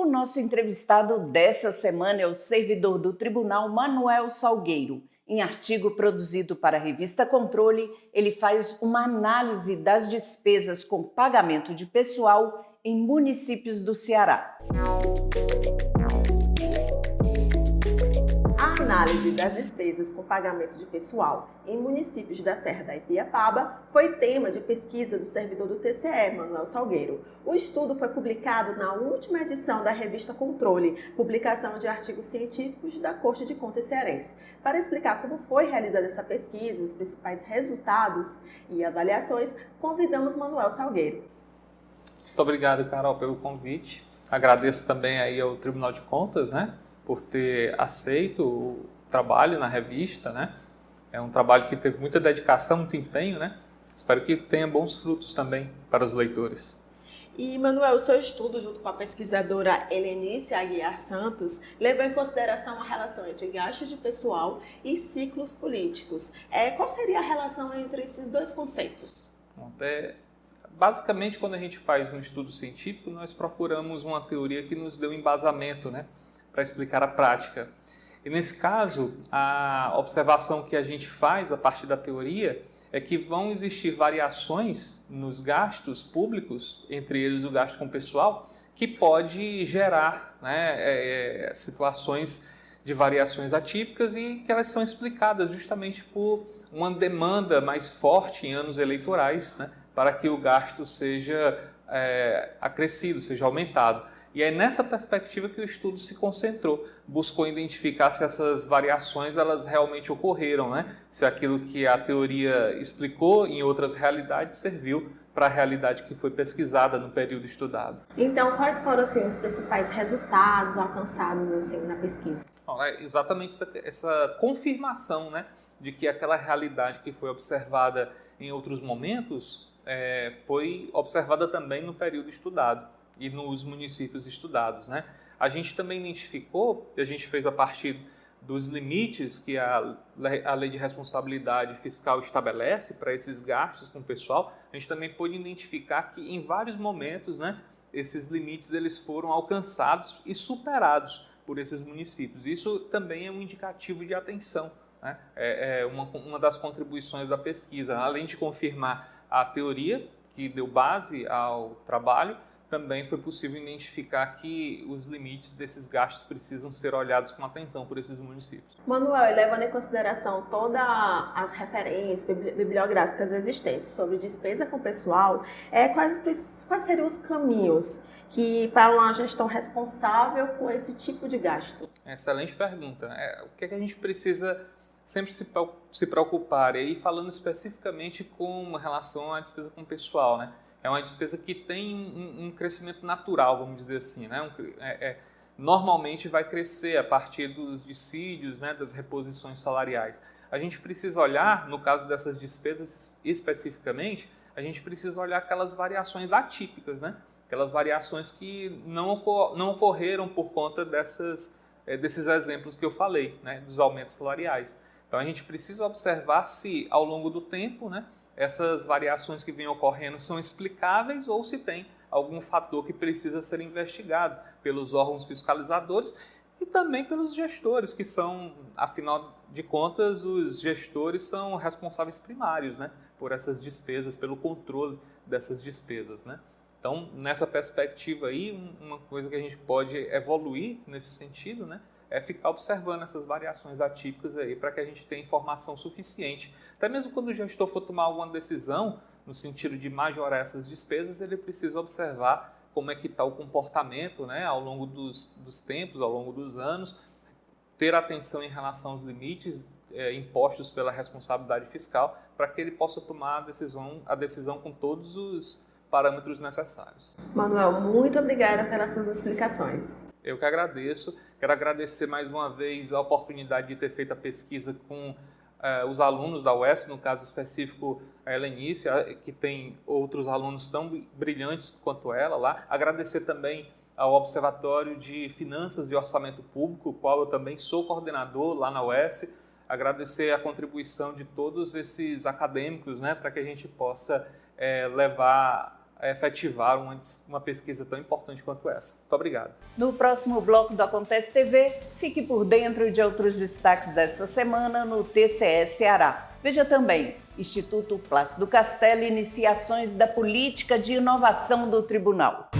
O nosso entrevistado dessa semana é o servidor do Tribunal Manuel Salgueiro. Em artigo produzido para a revista Controle, ele faz uma análise das despesas com pagamento de pessoal em municípios do Ceará. A análise das despesas com pagamento de pessoal em municípios da Serra da Ibiapaba foi tema de pesquisa do servidor do TCE, Manuel Salgueiro. O estudo foi publicado na última edição da revista Controle, publicação de artigos científicos da Corte de Contas Cearense. Para explicar como foi realizada essa pesquisa, os principais resultados e avaliações, convidamos Manuel Salgueiro. Muito obrigado, Carol, pelo convite. Agradeço também aí ao Tribunal de Contas, por ter aceito o trabalho na revista, É um trabalho que teve muita dedicação, muito empenho, Espero que tenha bons frutos também para os leitores. E, Manuel, o seu estudo, junto com a pesquisadora Helenice Aguiar Santos, levou em consideração a relação entre gastos de pessoal e ciclos políticos. Qual seria a relação entre esses dois conceitos? Basicamente, quando a gente faz um estudo científico, nós procuramos uma teoria que nos dê um embasamento, para explicar a prática. E nesse caso, a observação que a gente faz a partir da teoria é que vão existir variações nos gastos públicos, entre eles o gasto com pessoal, que pode gerar situações de variações atípicas e que elas são explicadas justamente por uma demanda mais forte em anos eleitorais, para que o gasto seja acrescido, seja aumentado. E é nessa perspectiva que o estudo se concentrou, buscou identificar se essas variações elas realmente ocorreram, Se aquilo que a teoria explicou em outras realidades serviu para a realidade que foi pesquisada no período estudado. Então, quais foram os principais resultados alcançados na pesquisa? Exatamente essa confirmação, de que aquela realidade que foi observada em outros momentos foi observada também no período estudado e nos municípios estudados, A gente também identificou, que a gente fez a partir dos limites que a Lei de Responsabilidade Fiscal estabelece para esses gastos com o pessoal, a gente também pôde identificar que em vários momentos, esses limites eles foram alcançados e superados por esses municípios. Isso também é um indicativo de atenção, É uma das contribuições da pesquisa, além de confirmar a teoria que deu base ao trabalho, também foi possível identificar que os limites desses gastos precisam ser olhados com atenção por esses municípios. Manuel, levando em consideração todas as referências bibliográficas existentes sobre despesa com pessoal, quais seriam os caminhos para uma gestão responsável com esse tipo de gasto? Excelente pergunta. O que a gente precisa sempre se preocupar? E aí, falando especificamente com relação à despesa com pessoal, É uma despesa que tem um crescimento natural, vamos dizer assim, normalmente vai crescer a partir dos dissídios, das reposições salariais. A gente precisa olhar, no caso dessas despesas especificamente, a gente precisa olhar aquelas variações atípicas, Aquelas variações que não ocorreram por conta desses exemplos que eu falei, dos aumentos salariais. Então a gente precisa observar se ao longo do tempo, essas variações que vêm ocorrendo são explicáveis ou se tem algum fator que precisa ser investigado pelos órgãos fiscalizadores e também pelos gestores, que são, afinal de contas, os gestores são responsáveis primários, por essas despesas, pelo controle dessas despesas, Então, nessa perspectiva aí, uma coisa que a gente pode evoluir nesse sentido, é ficar observando essas variações atípicas aí para que a gente tenha informação suficiente. Até mesmo quando o gestor for tomar alguma decisão, no sentido de majorar essas despesas, ele precisa observar como é que está o comportamento, ao longo dos tempos, ao longo dos anos, ter atenção em relação aos limites impostos pela responsabilidade fiscal, para que ele possa tomar a decisão com todos os parâmetros necessários. Manuel, muito obrigada pelas suas explicações. Eu que agradeço. Quero agradecer mais uma vez a oportunidade de ter feito a pesquisa com os alunos da UES, no caso específico a Helenice, que tem outros alunos tão brilhantes quanto ela lá. Agradecer também ao Observatório de Finanças e Orçamento Público, o qual eu também sou coordenador lá na UES. Agradecer a contribuição de todos esses acadêmicos, para que a gente possa levar efetivar uma pesquisa tão importante quanto essa. Muito obrigado. No próximo bloco do Acontece TV, fique por dentro de outros destaques dessa semana no TCE Ceará. Veja também, Instituto Plácido Castelo inicia ações da política de inovação do Tribunal.